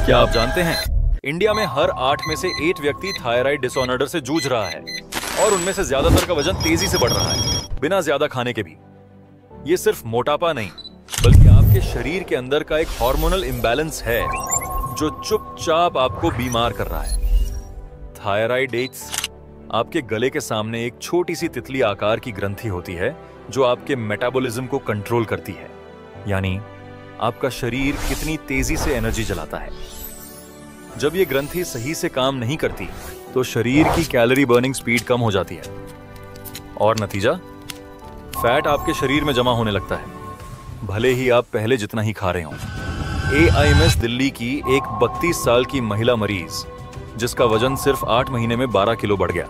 क्या आप जानते हैं इंडिया में हर 8 में से 1 व्यक्ति थायराइड डिसऑर्डर से जूझ रहा है और उनमें से ज्यादातर का वजन तेजी से बढ़ रहा है बिना ज्यादा खाने के भी। ये सिर्फ मोटापा नहीं बल्कि आपके शरीर के अंदर का एक हार्मोनल इम्बैलेंस है जो चुपचाप आपको बीमार कर रहा है। थायराइडेट्स आपके गले के सामने एक छोटी सी तितली आकार की ग्रंथि होती है जो आपके मेटाबॉलिज्म को कंट्रोल करती है, यानी आपका शरीर कितनी तेजी से एनर्जी जलाता है। जब ये ग्रंथि सही से काम नहीं करती तो शरीर की कैलोरी बर्निंग स्पीड कम हो जाती है और नतीजा फैट आपके शरीर में जमा होने लगता है, भले ही आप पहले जितना ही खा रहे हों। AIMS दिल्ली की एक 32 साल की महिला मरीज जिसका वजन सिर्फ 8 महीने में 12 किलो बढ़ गया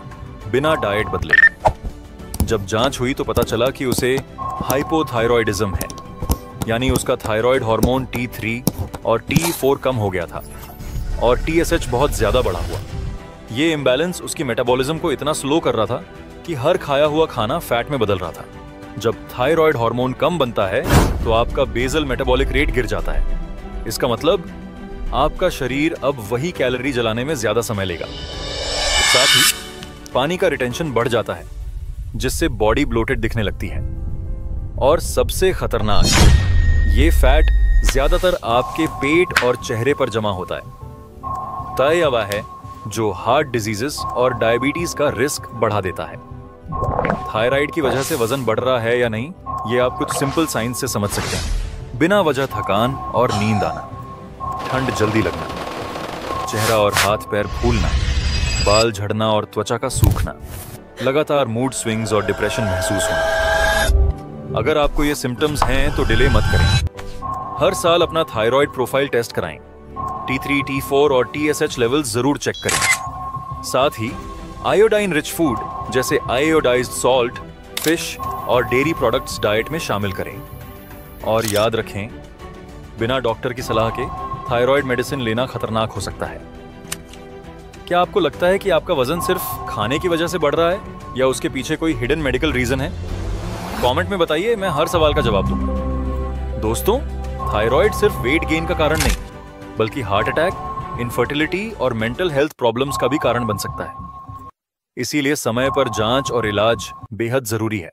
बिना डाइट बदले। जब जांच हुई तो पता चला कि उसे हाइपोथायरॉयडिज्म है, यानी उसका थायराइड हार्मोन T3 और T4 कम हो गया था और TSH बहुत ज्यादा बढ़ा हुआ। ये इम्बैलेंस उसकी मेटाबॉलिज्म को इतना स्लो कर रहा था कि हर खाया हुआ खाना फैट में बदल रहा था। जब थायराइड हार्मोन कम बनता है तो आपका बेसल मेटाबॉलिक रेट गिर जाता है। इसका मतलब आपका शरीर अब वही कैलोरी जलाने में ज्यादा समय लेगा। साथ ही पानी का रिटेंशन बढ़ जाता है जिससे बॉडी ब्लोटेड दिखने लगती है और सबसे खतरनाक, ये फैट ज्यादातर आपके पेट और चेहरे पर जमा होता है। तय हुआ है जो हार्ट डिजीजेस और डायबिटीज का रिस्क बढ़ा देता है। थायराइड की वजह से वजन बढ़ रहा है या नहीं, ये आप कुछ सिंपल साइंस से समझ सकते हैं। बिना वजह थकान और नींद आना, ठंड जल्दी लगना, चेहरा और हाथ पैर फूलना, बाल झड़ना और त्वचा का सूखना, लगातार मूड स्विंग्स और डिप्रेशन महसूस होना। अगर आपको ये सिम्टम्स हैं तो डिले मत करें। हर साल अपना थायराइड प्रोफाइल टेस्ट कराएं। T3, T4 और TSH लेवल्स जरूर चेक करें। साथ ही आयोडाइन रिच फूड जैसे आयोडाइज्ड सॉल्ट, फिश और डेयरी प्रोडक्ट्स डाइट में शामिल करें। और याद रखें, बिना डॉक्टर की सलाह के थायराइड मेडिसिन लेना खतरनाक हो सकता है। क्या आपको लगता है कि आपका वजन सिर्फ खाने की वजह से बढ़ रहा है या उसके पीछे कोई हिडन मेडिकल रीजन है? कमेंट में बताइए, मैं हर सवाल का जवाब दूंगा। दोस्तों, थायराइड सिर्फ वेट गेन का कारण नहीं बल्कि हार्ट अटैक, इनफर्टिलिटी और मेंटल हेल्थ प्रॉब्लम्स का भी कारण बन सकता है। इसीलिए समय पर जांच और इलाज बेहद जरूरी है।